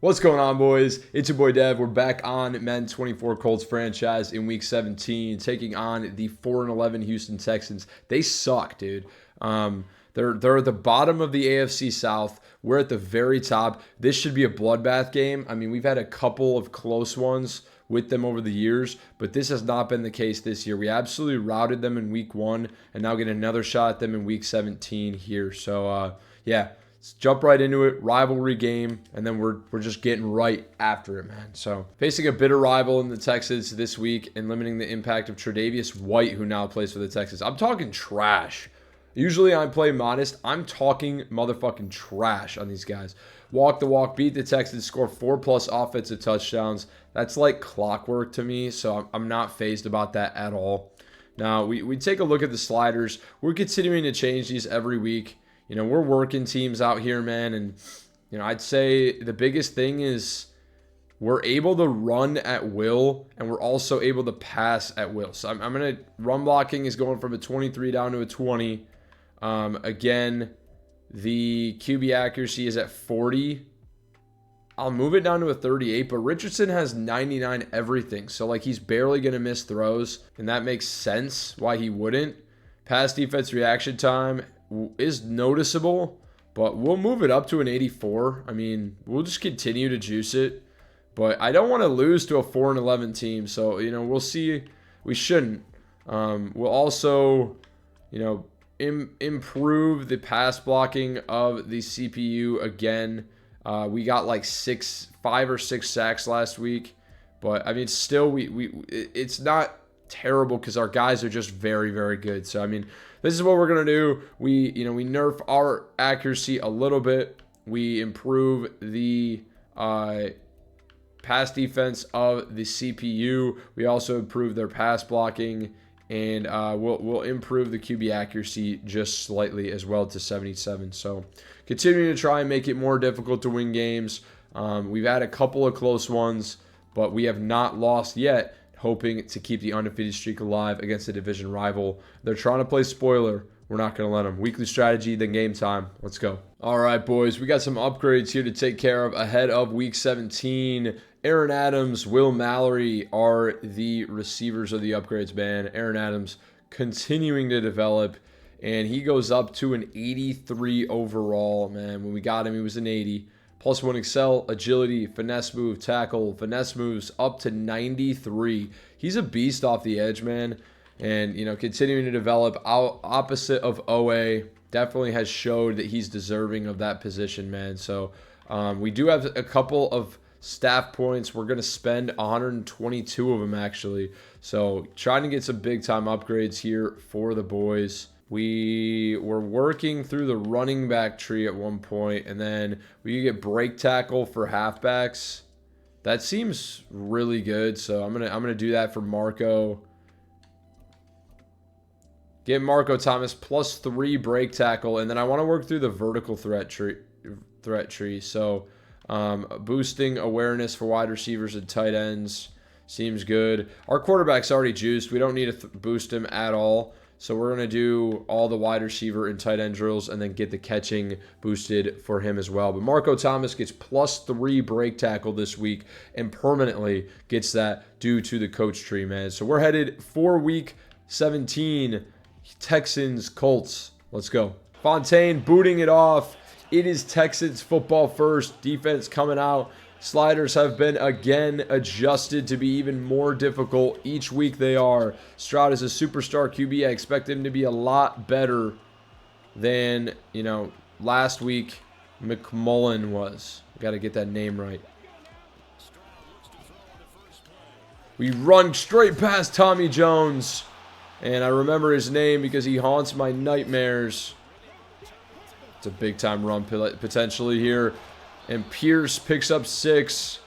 What's going on, boys? It's your boy Dev. We're back on Madden 24 Colts franchise in Week 17, taking on the 4-11 Houston Texans. They suck, dude. They're at the bottom of the AFC South. We're at the very top. This should be a bloodbath game. I mean, we've had a couple of close ones with them over the years, but this has not been the case this year. We absolutely routed them in Week 1 and now get another shot at them in Week 17 here. So, yeah. Let's jump right into it. Rivalry game, and then we're just getting right after it, man. So facing a bitter rival in the Texans this week and limiting the impact of Tre'Davious White, who now plays for the Texans. I'm talking trash. Usually I play modest. I'm talking motherfucking trash on these guys. Walk the walk, beat the Texans, score 4+ offensive touchdowns. That's like clockwork to me, so I'm not fazed about that at all. Now, we take a look at the sliders. We're continuing to change these every week. You know, we're working teams out here, man, and, you know, I'd say the biggest thing is we're able to run at will, and we're also able to pass at will. So I'm going to, run blocking is going from a 23 down to a 20. Again, the QB accuracy is at 40. I'll move it down to a 38, but Richardson has 99 everything. So, like, he's barely going to miss throws, and that makes sense why he wouldn't. Pass defense reaction time is noticeable, but we'll move it up to an 84. I mean, we'll just continue to juice it, but I don't want to lose to a 4-11 team, so, you know, we'll see. We shouldn't. We'll also, you know, improve the pass blocking of the CPU again. We got like 5 or 6 sacks last week, but I mean, still, it's not terrible because our guys are just very, very good. So, I mean, this is what we're going to do. We nerf our accuracy a little bit. We improve the pass defense of the CPU. We also improve their pass blocking, and we'll improve the QB accuracy just slightly as well to 77. So continuing to try and make it more difficult to win games. We've had a couple of close ones, but we have not lost yet, hoping to keep the undefeated streak alive against a division rival. They're trying to play spoiler. We're not going to let them. Weekly strategy, then game time. Let's go. All right, boys. We got some upgrades here to take care of ahead of Week 17. Aaron Adams, Will Mallory are the receivers of the upgrades, man. Aaron Adams continuing to develop, and he goes up to an 83 overall, man. When we got him, he was an 80. +1 excel, agility, finesse move, tackle, finesse moves up to 93. He's a beast off the edge, man. And, you know, continuing to develop opposite of OA. Definitely has showed that he's deserving of that position, man. So we do have a couple of staff points. We're going to spend 122 of them, actually. So trying to get some big-time upgrades here for the boys. We were working through the running back tree at one point, and then we could get break tackle for halfbacks. That seems really good, so I'm gonna do that for Marco. Get Marco Thomas +3 break tackle, and then I want to work through the vertical threat tree. So boosting awareness for wide receivers and tight ends seems good. Our quarterback's already juiced. We don't need to boost him at all. So we're going to do all the wide receiver and tight end drills and then get the catching boosted for him as well. But Marco Thomas gets +3 break tackle this week and permanently gets that due to the coach tree, man. So we're headed for Week 17, Texans, Colts. Let's go. Fontaine booting it off. It is Texans football first. Defense coming out. Sliders have been, again, adjusted to be even more difficult. Each week they are. Stroud is a superstar QB. I expect him to be a lot better than, you know, last week McMullen was. Got to get that name right. We run straight past Tommy Jones. And I remember his name because he haunts my nightmares. It's a big-time run potentially here. And Pierce picks up 6.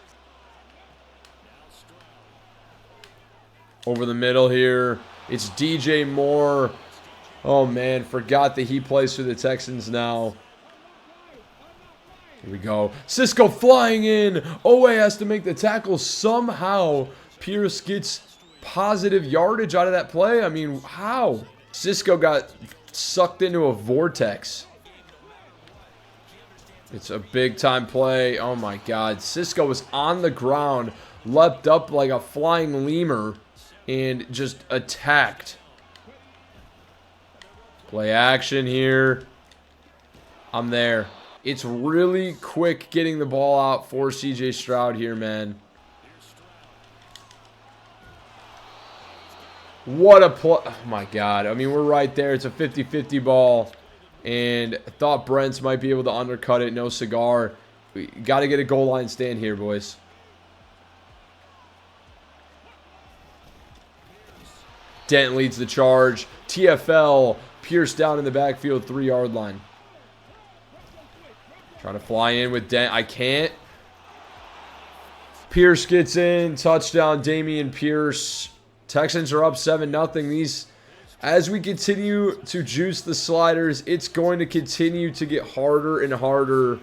Over the middle here. It's DJ Moore. Oh, man. Forgot that he plays for the Texans now. Here we go. Cisco flying in. Owe has to make the tackle somehow. Pierce gets positive yardage out of that play. I mean, how? Cisco got sucked into a vortex. It's a big-time play. Oh, my God. Cisco was on the ground, leapt up like a flying lemur, and just attacked. Play action here. I'm there. It's really quick getting the ball out for CJ Stroud here, man. What a play. Oh, my God. I mean, we're right there. It's a 50-50 ball. And I thought Brents might be able to undercut it. No cigar. We got to get a goal line stand here, boys. Dent leads the charge. TFL. Pierce down in the backfield, 3-yard line. Trying to fly in with Dent. I can't. Pierce gets in. Touchdown, Damian Pierce. Texans are up 7-0. These... As we continue to juice the sliders, it's going to continue to get harder and harder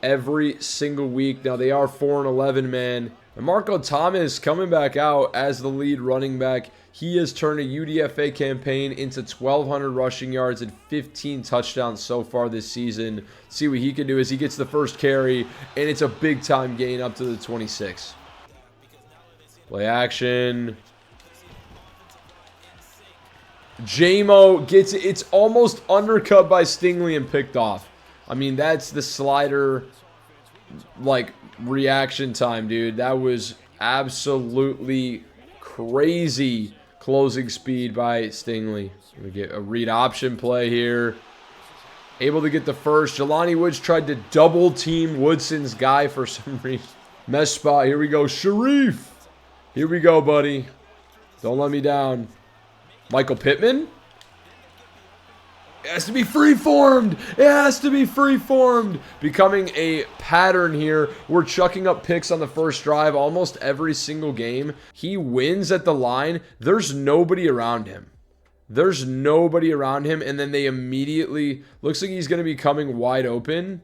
every single week. Now, they are 4-11, man. And Marco Thomas coming back out as the lead running back. He has turned a UDFA campaign into 1,200 rushing yards and 15 touchdowns so far this season. See what he can do as he gets the first carry, and it's a big-time gain up to the 26. Play action. JMO gets it. It's almost undercut by Stingley and picked off. I mean, that's the slider, like, reaction time, dude. That was absolutely crazy closing speed by Stingley. We get a read option play here. Able to get the first. Jelani Woods tried to double team Woodson's guy for some reason. Mesh spot. Here we go. Sharif. Here we go, buddy. Don't let me down. Michael Pittman. It has to be free-formed. It has to be free-formed. Becoming a pattern here. We're chucking up picks on the first drive almost every single game. He wins at the line. There's nobody around him. There's nobody around him. And then they immediately... Looks like he's going to be coming wide open.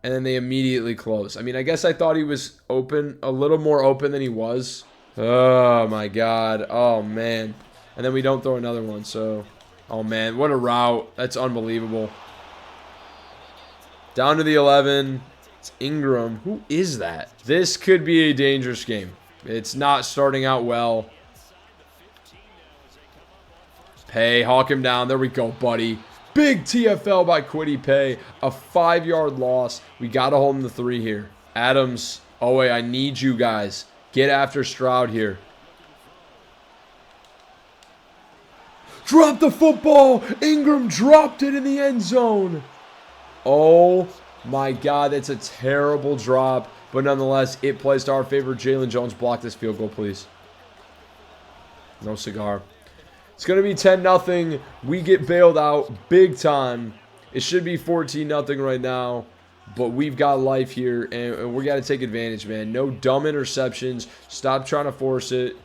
And then they immediately close. I mean, I guess I thought he was open. A little more open than he was. Oh, my God. Oh, man. And then we don't throw another one, so... Oh, man, what a route. That's unbelievable. Down to the 11. It's Ingram. Who is that? This could be a dangerous game. It's not starting out well. Pay, hawk him down. There we go, buddy. Big TFL by Kwity Paye. A 5-yard loss. We got to hold him to 3 here. Adams. Oh, wait, I need you guys. Get after Stroud here. Drop the football. Ingram dropped it in the end zone. Oh, my God. That's a terrible drop. But nonetheless, it plays to our favor. Jalen Jones, block this field goal, please. No cigar. It's going to be 10-0. We get bailed out big time. It should be 14-0 right now. But we've got life here, and we got to take advantage, man. No dumb interceptions. Stop trying to force it.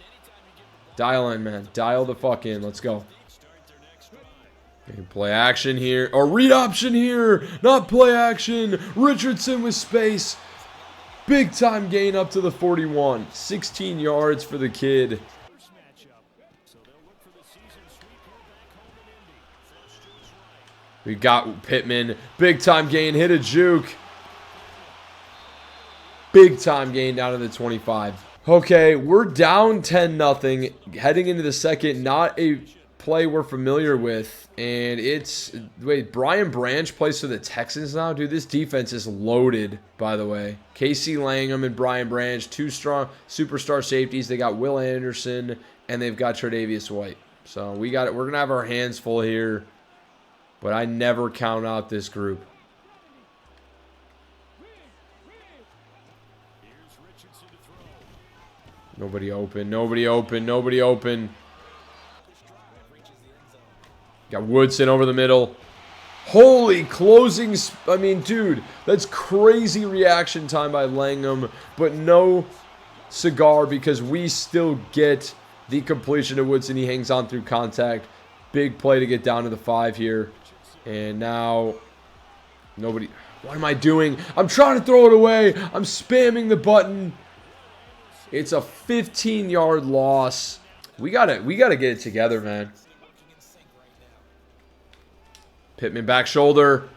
Dial in, man. Dial the fuck in. Let's go. Play action here. Or read option here. Not play action. Richardson with space. Big time gain up to the 41. 16 yards for the kid. We got Pittman. Big time gain. Hit a juke. Big time gain down to the 25. Okay, we're down 10-0. Heading into the second. Not a play we're familiar with. And it's... Wait, Brian Branch plays for the Texans now? Dude, this defense is loaded, by the way. Casey Langham and Brian Branch. 2 strong superstar safeties. They got Will Anderson. And they've got Tre'Davious White. So we got it. We're going to have our hands full here. But I never count out this group. Nobody open. Nobody open. Nobody open. Got Woodson over the middle. Holy closing. I mean, dude, that's crazy reaction time by Langham. But no cigar because we still get the completion of Woodson. He hangs on through contact. Big play to get down to the 5 here. And now, nobody. What am I doing? I'm trying to throw it away. I'm spamming the button. It's a 15-yard loss. We gotta get it together, man. Pittman back shoulder.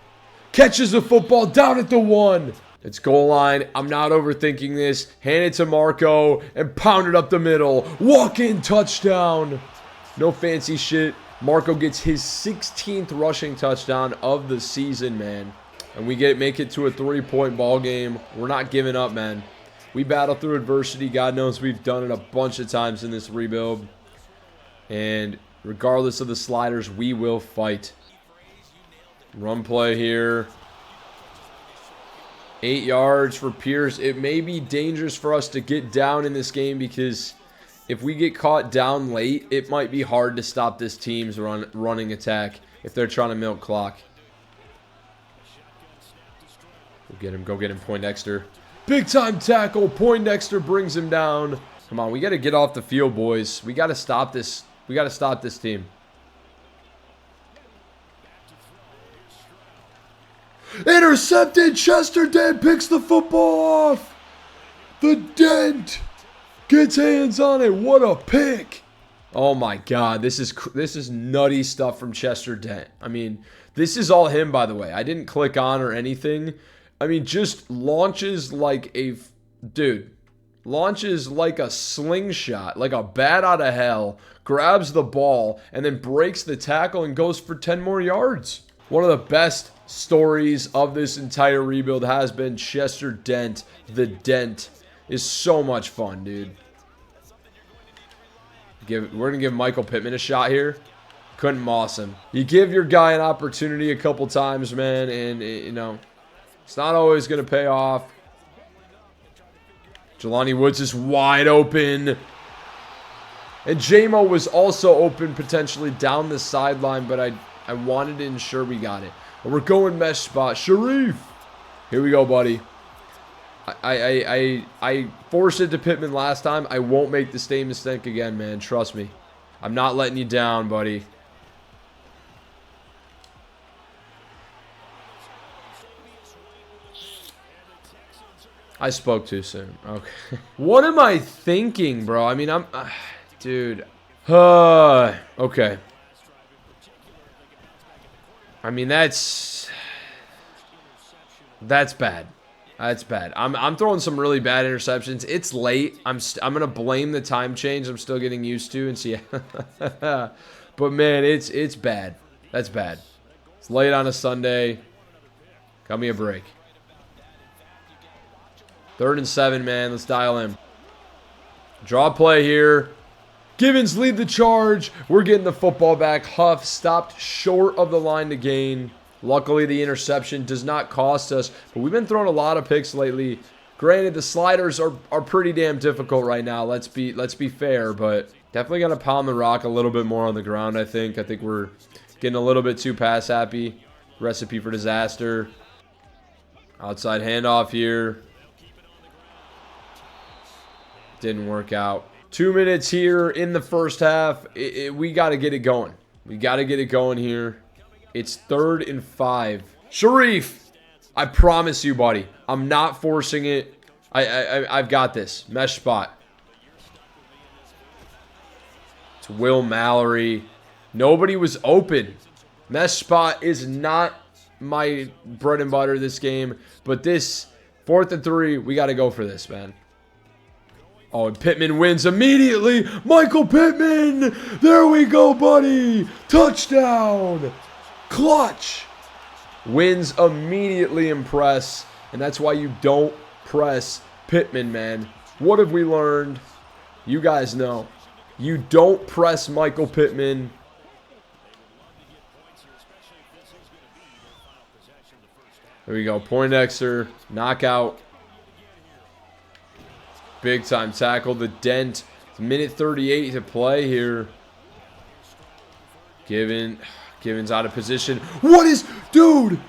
Catches the football down at the 1. It's goal line. I'm not overthinking this. Hand it to Marco and pound it up the middle. Walk-in touchdown. No fancy shit. Marco gets his 16th rushing touchdown of the season, man. And we make it to a 3-point ball game. We're not giving up, man. We battle through adversity. God knows we've done it a bunch of times in this rebuild. And regardless of the sliders, we will fight. Run play here. 8 yards for Pierce. It may be dangerous for us to get down in this game because if we get caught down late, it might be hard to stop this team's running attack if they're trying to milk clock. Go get him, Poindexter. Big time tackle. Poindexter brings him down. Come on, we got to get off the field, boys. We got to stop this. We got to stop this team. Intercepted. Chester Dent picks the football off. The Dent gets hands on it. What a pick. Oh my God. This is nutty stuff from Chester Dent. I mean, this is all him, by the way. I didn't click on or anything. I mean, just launches like a... Dude. Launches like a slingshot. Like a bat out of hell. Grabs the ball. And then breaks the tackle and goes for 10 more yards. One of the best stories of this entire rebuild has been Chester Dent. The Dent is so much fun, dude. We're going to give Michael Pittman a shot here. Couldn't moss him. You give your guy an opportunity a couple times, man, and, you know, it's not always going to pay off. Jelani Woods is wide open. And J-Mo was also open potentially down the sideline, but I wanted to ensure we got it. But we're going mesh spot. Sharif. Here we go, buddy. I forced it to Pittman last time. I won't make the same mistake again, man. Trust me. I'm not letting you down, buddy. I spoke too soon. Okay. What am I thinking, bro? I mean, dude. Okay. I mean, that's bad. That's bad. I'm throwing some really bad interceptions. It's late. I'm gonna blame the time change. I'm still getting used to and see. But man, it's bad. That's bad. It's late on a Sunday. Got me a break. 3rd and 7, man. Let's dial in. Draw play here. Givens lead the charge. We're getting the football back. Huff stopped short of the line to gain. Luckily, the interception does not cost us. But we've been throwing a lot of picks lately. Granted, the sliders are pretty damn difficult right now. Let's be fair, but definitely got to pound the rock a little bit more on the ground, I think. I think we're getting a little bit too pass happy. Recipe for disaster. Outside handoff here. Didn't work out. 2 minutes here in the first half. We got to get it going. We got to get it going here. It's 3rd and 5. Sharif, I promise you, buddy. I'm not forcing it. I've got this. Mesh spot. It's Will Mallory. Nobody was open. Mesh spot is not my bread and butter this game. But this 4th and 3, we got to go for this, man. Oh, and Pittman wins immediately. Michael Pittman. There we go, buddy. Touchdown. Clutch. Wins immediately in press. And that's why you don't press Pittman, man. What have we learned? You guys know. You don't press Michael Pittman. There we go. Poindexter. Knockout. Big time tackle. The Dent. It's minute 38 to play here. Givens out of position. What is... Dude!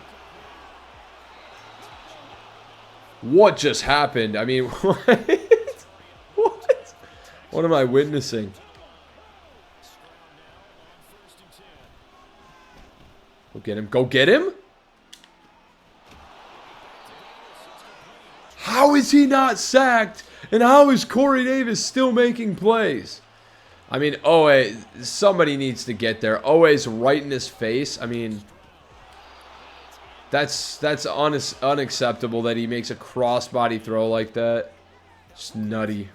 What just happened? I mean, what? What? What am I witnessing? Go get him. Go get him? How is he not sacked? And how is Corey Davis still making plays? I mean, Owe, somebody needs to get there. Owe's right in his face. I mean, That's unacceptable that he makes a crossbody throw like that. It's nutty.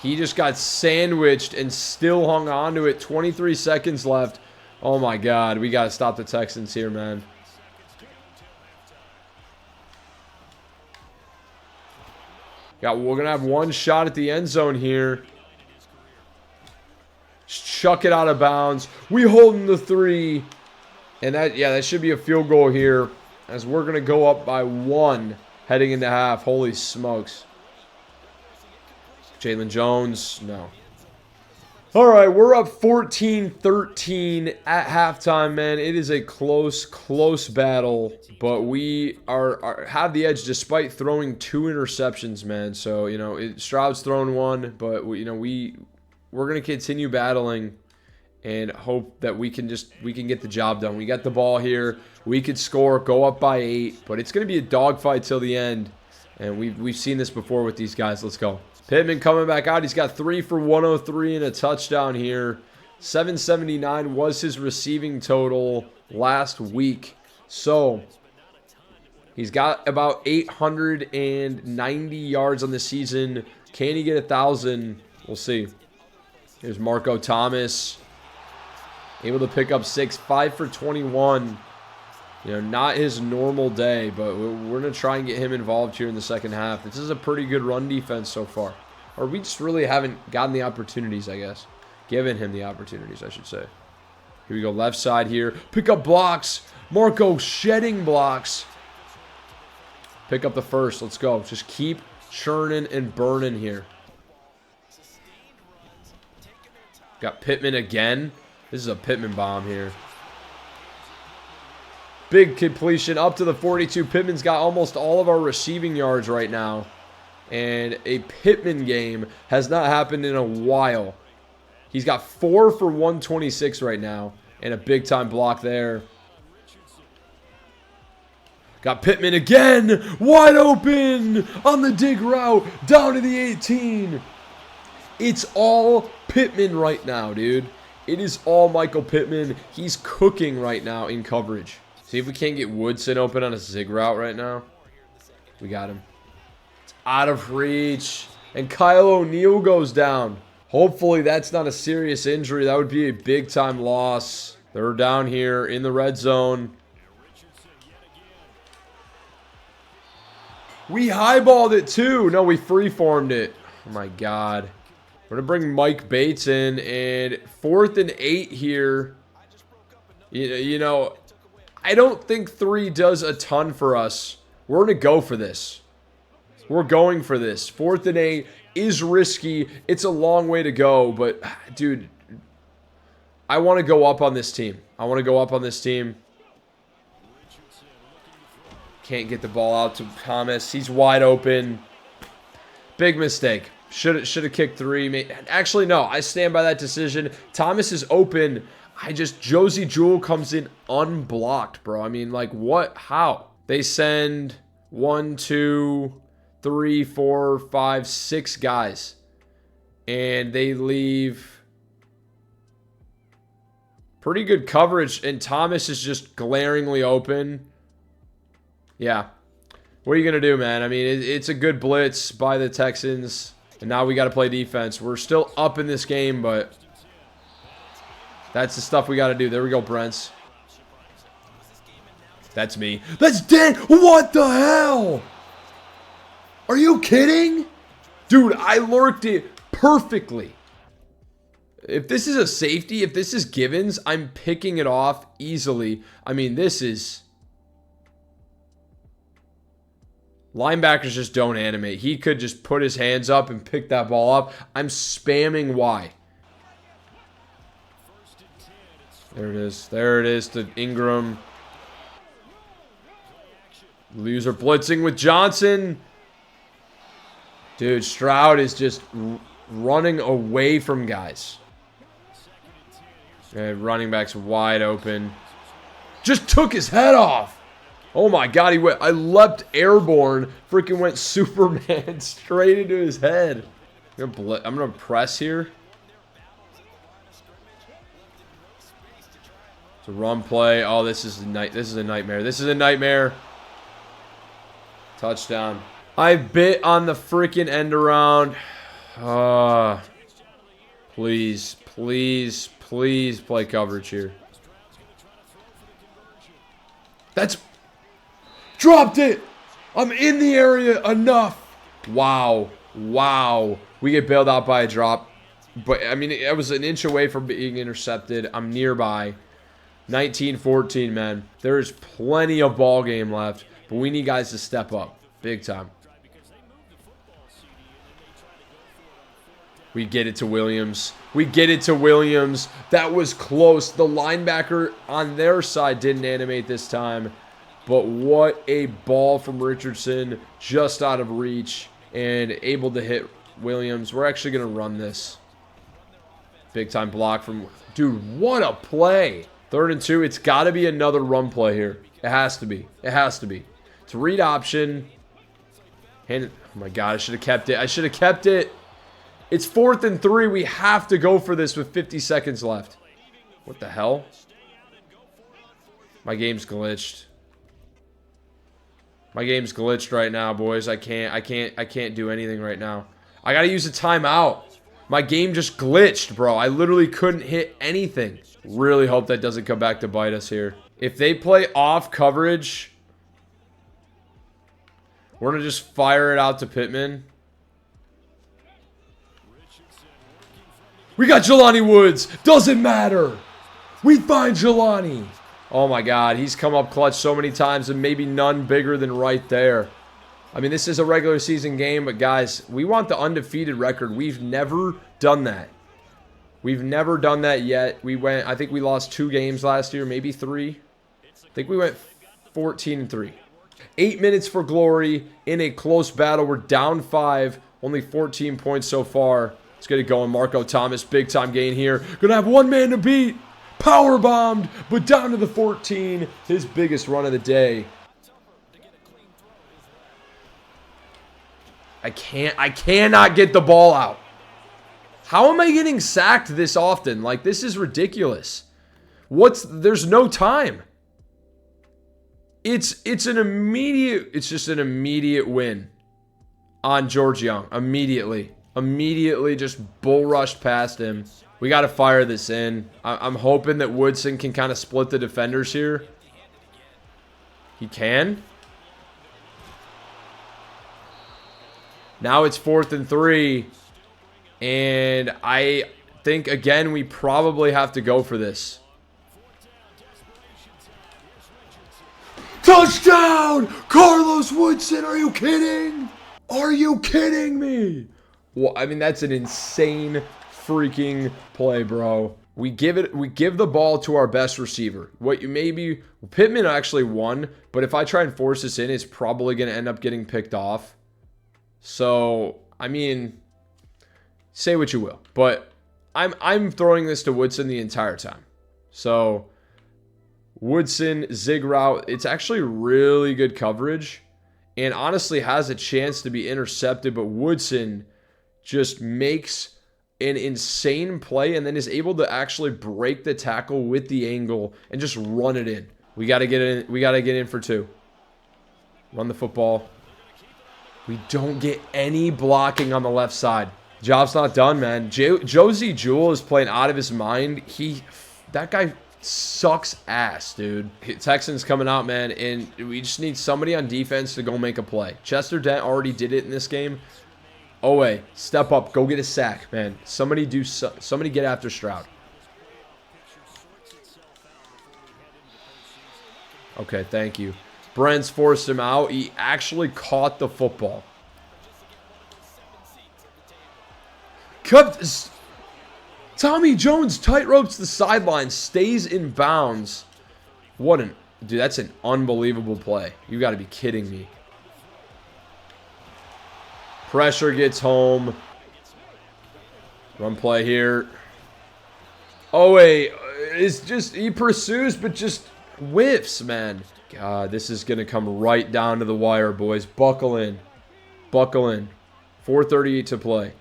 He just got sandwiched and still hung on to it. 23 seconds left. Oh my God, we got to stop the Texans here, man. We're going to have one shot at the end zone here. Just chuck it out of bounds. We holding the 3. And that should be a field goal here, as we're going to go up by 1 heading into half. Holy smokes. Jalen Jones, no. All right, we're up 14-13 at halftime, man. It is a close battle, but we have the edge despite throwing 2 interceptions, man. So, you know, Stroud's thrown 1, but we're going to continue battling and hope that we can get the job done. We got the ball here. We could score, go up by 8, but it's going to be a dogfight till the end. And we've seen this before with these guys. Let's go. Pittman coming back out. He's got 3 for 103 and a touchdown here. 779 was his receiving total last week. So he's got about 890 yards on the season. Can he get 1,000? We'll see. Here's Marco Thomas. Able to pick up 6, 5 for 21. You know, not his normal day, but we're going to try and get him involved here in the second half. This is a pretty good run defense so far. Or we just really haven't gotten the opportunities, I guess. Given him the opportunities, I should say. Here we go, left side here. Pick up blocks. Marco shedding blocks. Pick up the first. Let's go. Just keep churning and burning here. Got Pittman again. This is a Pittman bomb here. Big completion up to the 42. Pittman's got almost all of our receiving yards right now. And a Pittman game has not happened in a while. He's got 4 for 126 right now. And a big time block there. Got Pittman again. Wide open on the dig route. Down to the 18. It's all Pittman right now, dude. It is all Michael Pittman. He's cooking right now in coverage. See if we can't get Woodson open on a zig route right now. We got him. It's out of reach. And Kyle O'Neal goes down. Hopefully that's not a serious injury. That would be a big time loss. They're down here in the red zone. We highballed it too. No, we freeformed it. Oh my God. We're going to bring Mike Bates in. And 4th and 8 here. You know, I don't think 3 does a ton for us. We're going to go for this. We're going for this. 4th and 8 is risky. It's a long way to go. But, dude, I want to go up on this team. I want to go up on this team. Can't get the ball out to Thomas. He's wide open. Big mistake. Should have kicked 3. Actually, no. I stand by that decision. Thomas is open. Josie Jewell comes in unblocked, bro. I mean, like, what? How? They send 1, 2, 3, 4, 5, 6 guys. And they leave pretty good coverage. And Thomas is just glaringly open. Yeah. What are you going to do, man? I mean, it's a good blitz by the Texans. And now we got to play defense. We're still up in this game, but that's the stuff we got to do. There we go, Brents. That's me. That's Dan. What the hell? Are you kidding? Dude, I lurked it perfectly. If this is a safety, if this is Givens, I'm picking it off easily. I mean, this is... Linebackers just don't animate. He could just put his hands up and pick that ball up. I'm spamming Y. There it is. There it is to Ingram. Loser blitzing with Johnson. Dude, Stroud is just running away from guys. Okay, running back's wide open. Just took his head off. Oh my God, I leapt airborne. Freaking went Superman straight into his head. I'm gonna press here. It's a run play. Oh, this is a nightmare. This is a nightmare. Touchdown. I bit on the freaking end around. Please, please, please play coverage here. That's... Dropped it! I'm in the area enough. Wow. Wow. We get bailed out by a drop. But, I mean, it was an inch away from being intercepted. I'm nearby. 19-14, man. There's plenty of ball game left. But we need guys to step up. Big time. We get it to Williams. We get it to Williams. That was close. The linebacker on their side didn't animate this time. But what a ball from Richardson. Just out of reach. And able to hit Williams. We're actually going to run this. Big time block from... Dude, what a play. 3rd and 2. It's got to be another run play here. It has to be. It has to be. It's a read option. And, oh my God, I should have kept it. I should have kept it. It's 4th and 3. We have to go for this with 50 seconds left. What the hell? My game's glitched. My game's glitched right now, boys. I can't do anything right now. I gotta use a timeout. My game just glitched, bro. I literally couldn't hit anything. Really hope that doesn't come back to bite us here. If they play off coverage, we're gonna just fire it out to Pittman. We got Jelani Woods. Doesn't matter. We find Jelani. Oh my God. He's come up clutch so many times and maybe none bigger than right there. I mean, this is a regular season game, but guys, we want the undefeated record. We've never done that. We've never done that yet. I think we lost 2 games last year, maybe 3. I think we went 14-3. 8 minutes for glory in a close battle. We're down 5, only 14 points so far. Let's get it going. Marco Thomas, big time gain here. Gonna have one man to beat. Power bombed, but down to the 14. His biggest run of the day. I cannot get the ball out. How am I getting sacked this often? Like, this is ridiculous. There's no time. It's just an immediate win on George Young. Immediately just bull rushed past him. We got to fire this in. I'm hoping that Woodson can kind of split the defenders here. He can. Now it's 4th and 3. And I think, again, we probably have to go for this. Touchdown! Carlos Woodson, are you kidding? Are you kidding me? Well, I mean, that's an insane freaking play, bro. We give the ball to our best receiver. Pittman actually won, but if I try and force this in, it's probably going to end up getting picked off. So, I mean, say what you will, but I'm throwing this to Woodson the entire time. So, Woodson, zig route. It's actually really good coverage and honestly has a chance to be intercepted, but Woodson just makes an insane play and then is able to actually break the tackle with the angle and just run it in. We got to get in. We got to get in for 2. Run the football. We don't get any blocking on the left side. Job's not done, man. Josie Jewell is playing out of his mind. That guy sucks ass, dude. Texans coming out, man, and we just need somebody on defense to go make a play. Chester Dent already did it in this game. Owe, step up, go get a sack, man. Somebody get after Stroud. Okay, thank you. Brent's forced him out. He actually caught the football. Tommy Jones tightropes the sideline, stays in bounds. Dude, that's an unbelievable play. You got to be kidding me. Pressure gets home. Run play here. He pursues, but just whiffs, man. God, this is going to come right down to the wire, boys. Buckle in. Buckle in. 4:38 to play.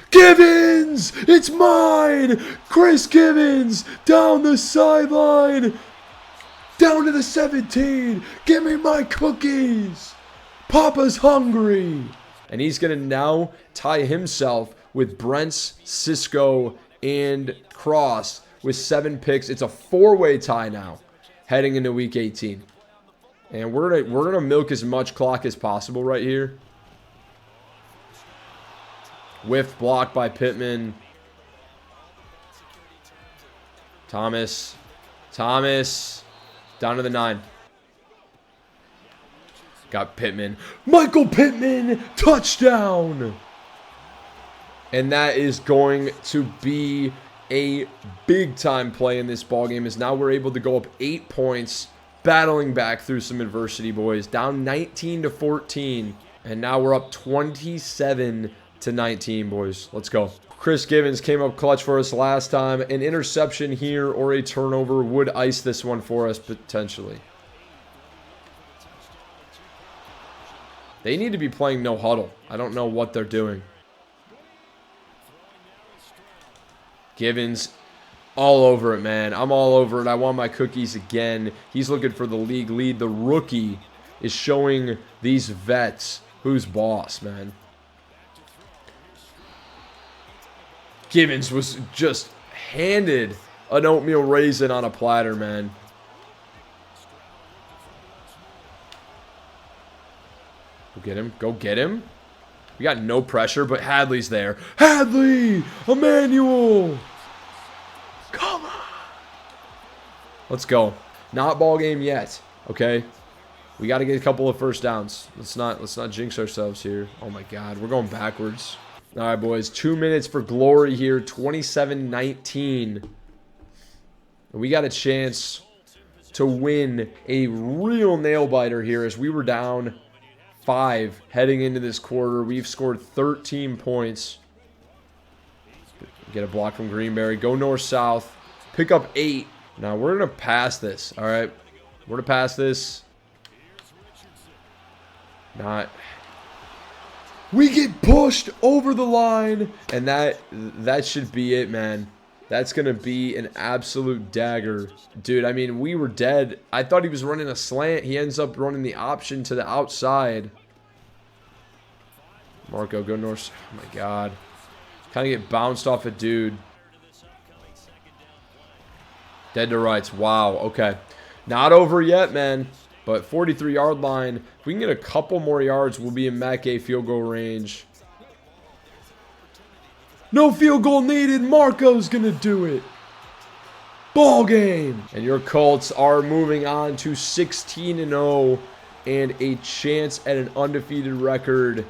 Givens! Givens, it's mine. Chris Givens down the sideline. Down to the 17. Give me my cookies. Papa's hungry. And he's going to now tie himself with Brent's, Cisco, and Cross with 7 picks. It's a 4-way tie now heading into Week 18. And we're gonna milk as much clock as possible right here. Whiff block by Pittman. Thomas. Down to the 9. Got Pittman. Michael Pittman, touchdown! And that is going to be a big-time play in this ballgame, as now we're able to go up 8 points, battling back through some adversity, boys. Down 19-14, and now we're up 27-19, boys. Let's go. Chris Givens came up clutch for us last time. An interception here or a turnover would ice this one for us, potentially. They need to be playing no huddle. I don't know what they're doing. Givens, all over it, man. I'm all over it. I want my cookies again. He's looking for the league lead. The rookie is showing these vets who's boss, man. Givens was just handed an oatmeal raisin on a platter, man. Go get him. Go get him. We got no pressure, but Hadley's there. Hadley! Emmanuel! Come on! Let's go. Not ball game yet, okay? We got to get a couple of first downs. Let's not jinx ourselves here. Oh my God, we're going backwards. All right, boys. 2 minutes for glory here. 27-19. We got a chance to win a real nail biter here, as we were down 5 heading into this quarter. We've scored 13 points. Get a block from Greenberry. Go north-south. Pick up 8. Now we're going to pass this, all right? We're going to pass this. Not. We get pushed over the line, and that should be it, man. That's going to be an absolute dagger. Dude, I mean, we were dead. I thought he was running a slant. He ends up running the option to the outside. Marco, go north. Oh, my God. Kind of get bounced off a dude. Dead to rights. Wow, okay. Not over yet, man. But 43-yard line. If we can get a couple more yards, we'll be in Matt Gay field goal range. No field goal needed. Marco's going to do it. Ball game. And your Colts are moving on to 16-0 and a chance at an undefeated record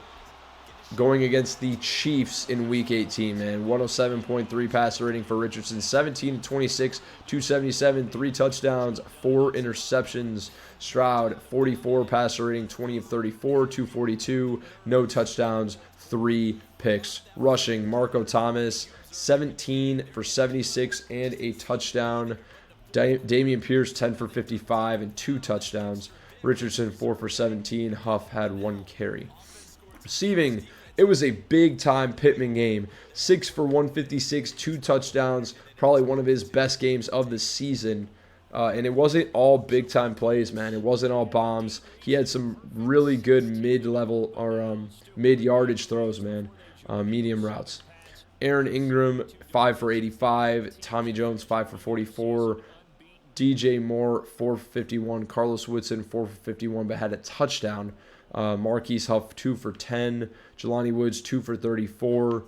going against the Chiefs in Week 18, man. 107.3 passer rating for Richardson. 17-26, 277, 3 touchdowns, 4 interceptions. Stroud, 44 passer rating, 20 of 34, 242, no touchdowns, 3 picks. Rushing, Marco Thomas, 17 for 76 and a touchdown. Damian Pierce, 10 for 55 and 2 touchdowns. Richardson, 4 for 17. Huff had 1 carry. Receiving, it was a big-time Pittman game. 6 for 156, 2 touchdowns. Probably one of his best games of the season. And it wasn't all big-time plays, man. It wasn't all bombs. He had some really good mid-level or mid-yardage throws, man. Medium routes. Aaron Ingram, 5 for 85. Tommy Jones, 5 for 44. DJ Moore, 4 for 51. Carlos Woodson, 4 for 51, but had a touchdown. Marquise Huff, 2 for 10. Jelani Woods, 2 for 34.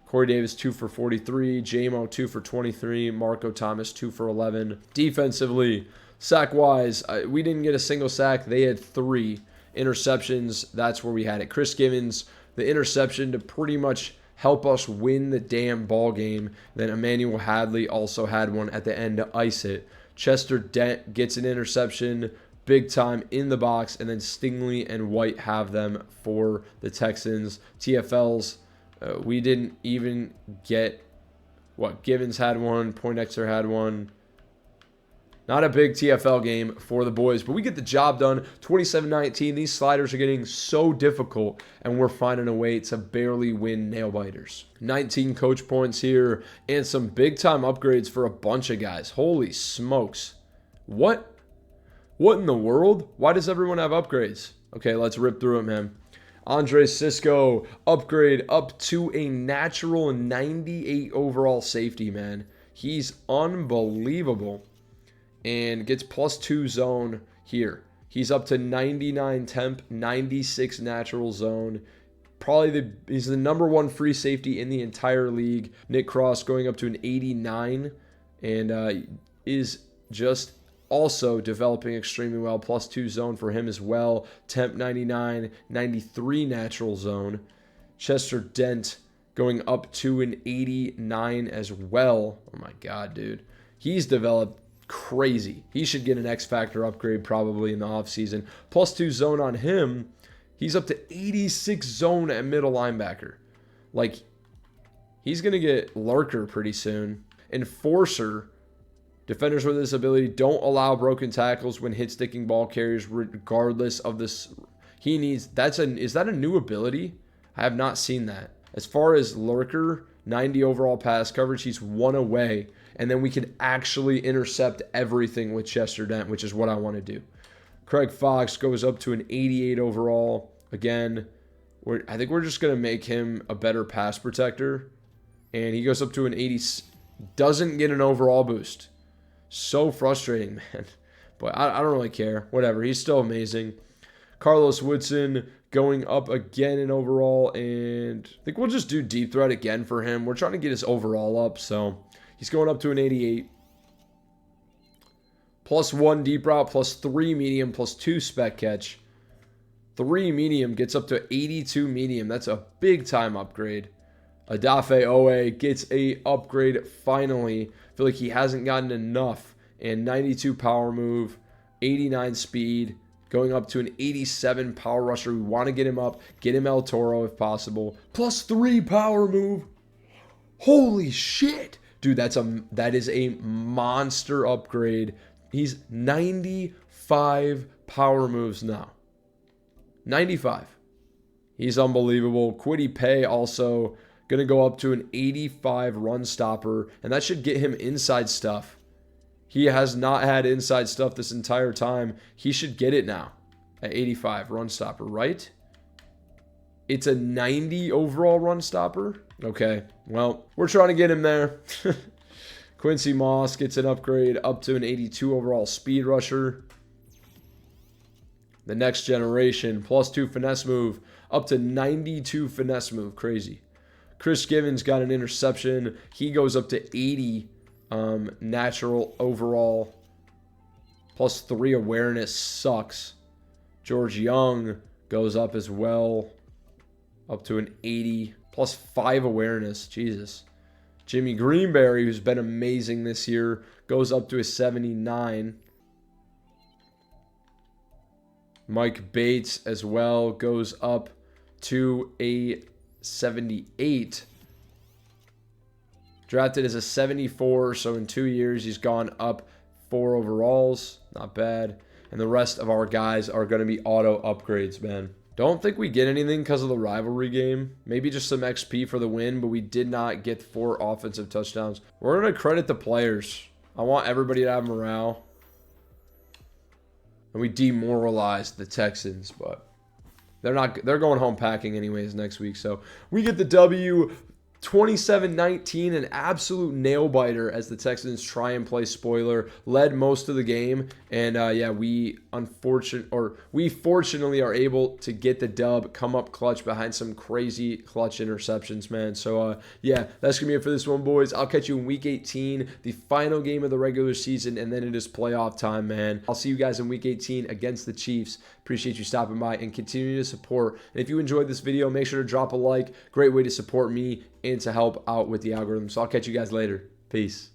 Corey Davis, 2 for 43. J-Mo, 2 for 23. Marco Thomas, 2 for 11. Defensively, sack-wise, we didn't get a single sack. They had 3 interceptions. That's where we had it. Chris Givens, the interception to pretty much help us win the damn ball game. Then Emmanuel Hadley also had one at the end to ice it. Chester Dent gets an interception big time in the box, and then Stingley and White have them for the Texans. TFLs, we didn't even get what Givens had one, Poindexter had one. Not a big TFL game for the boys, but we get the job done. 27-19. These sliders are getting so difficult, and we're finding a way to barely win nail biters. 19 coach points here, and some big-time upgrades for a bunch of guys. Holy smokes. What? What in the world? Why does everyone have upgrades? Okay, let's rip through it, man. Andre Cisco, upgrade up to a natural 98 overall safety, man. He's unbelievable. And gets +2 zone here. He's up to 99 temp, 96 natural zone. He's the +1 free safety in the entire league. Nick Cross going up to an 89 and is just also developing extremely well. +2 zone for him as well. Temp 99, 93 natural zone. Chester Dent going up to an 89 as well. Oh my God, dude. He's developed crazy. He should get an X Factor upgrade probably in the offseason. +2 zone on him. He's up to 86 zone at middle linebacker. Like, he's going to get Lurker pretty soon. Enforcer. Defenders with this ability don't allow broken tackles when hit sticking ball carriers regardless of this. Is that a new ability? I have not seen that. As far as Lurker, 90 overall pass coverage, he's 1 away. And then we can actually intercept everything with Chester Dent, which is what I want to do. Craig Fox goes up to an 88 overall. Again, I think we're just going to make him a better pass protector. And he goes up to an 80. Doesn't get an overall boost. So frustrating, man. But I don't really care. Whatever. He's still amazing. Carlos Woodson going up again in overall. And I think we'll just do deep threat again for him. We're trying to get his overall up, so he's going up to an 88. +1 deep route, +3 medium, +2 spec catch. 3 medium gets up to 82 medium. That's a big time upgrade. Adafe Owe gets a upgrade finally. I feel like he hasn't gotten enough. And 92 power move, 89 speed, going up to an 87 power rusher. We want to get him up. Get him El Toro if possible. +3 power move. Holy shit. Dude, that is a monster upgrade. He's 95 power moves now. 95. He's unbelievable. Kwity Paye also going to go up to an 85 run stopper, and that should get him inside stuff. He has not had inside stuff this entire time. He should get it now at 85 run stopper, right? It's a 90 overall run stopper. Okay, well, we're trying to get him there. Quincy Moss gets an upgrade up to an 82 overall speed rusher. The next generation, +2 finesse move, up to 92 finesse move. Crazy. Chris Givens got an interception. He goes up to 80 natural overall. +3 awareness sucks. George Young goes up as well. Up to an 80. +5 awareness. Jesus. Jimmy Greenberry, who's been amazing this year, goes up to a 79. Mike Bates as well goes up to a 78. Drafted as a 74, so in 2 years he's gone up 4 overalls. Not bad. And the rest of our guys are going to be auto upgrades, man. Don't think we get anything because of the rivalry game. Maybe just some XP for the win, but we did not get 4 offensive touchdowns. We're going to credit the players. I want everybody to have morale. And we demoralized the Texans, but they're going home packing anyways next week. So we get the W. 27-19, an absolute nail biter as the Texans try and play spoiler. Led most of the game, and yeah, we fortunately are able to get the dub, come up clutch behind some crazy clutch interceptions, man. So yeah, that's gonna be it for this one, boys. I'll catch you in week 18, the final game of the regular season, and then it is playoff time, man. I'll see you guys in week 18 against the Chiefs. Appreciate you stopping by and continuing to support. And if you enjoyed this video, make sure to drop a like. Great way to support me and to help out with the algorithm. So I'll catch you guys later. Peace.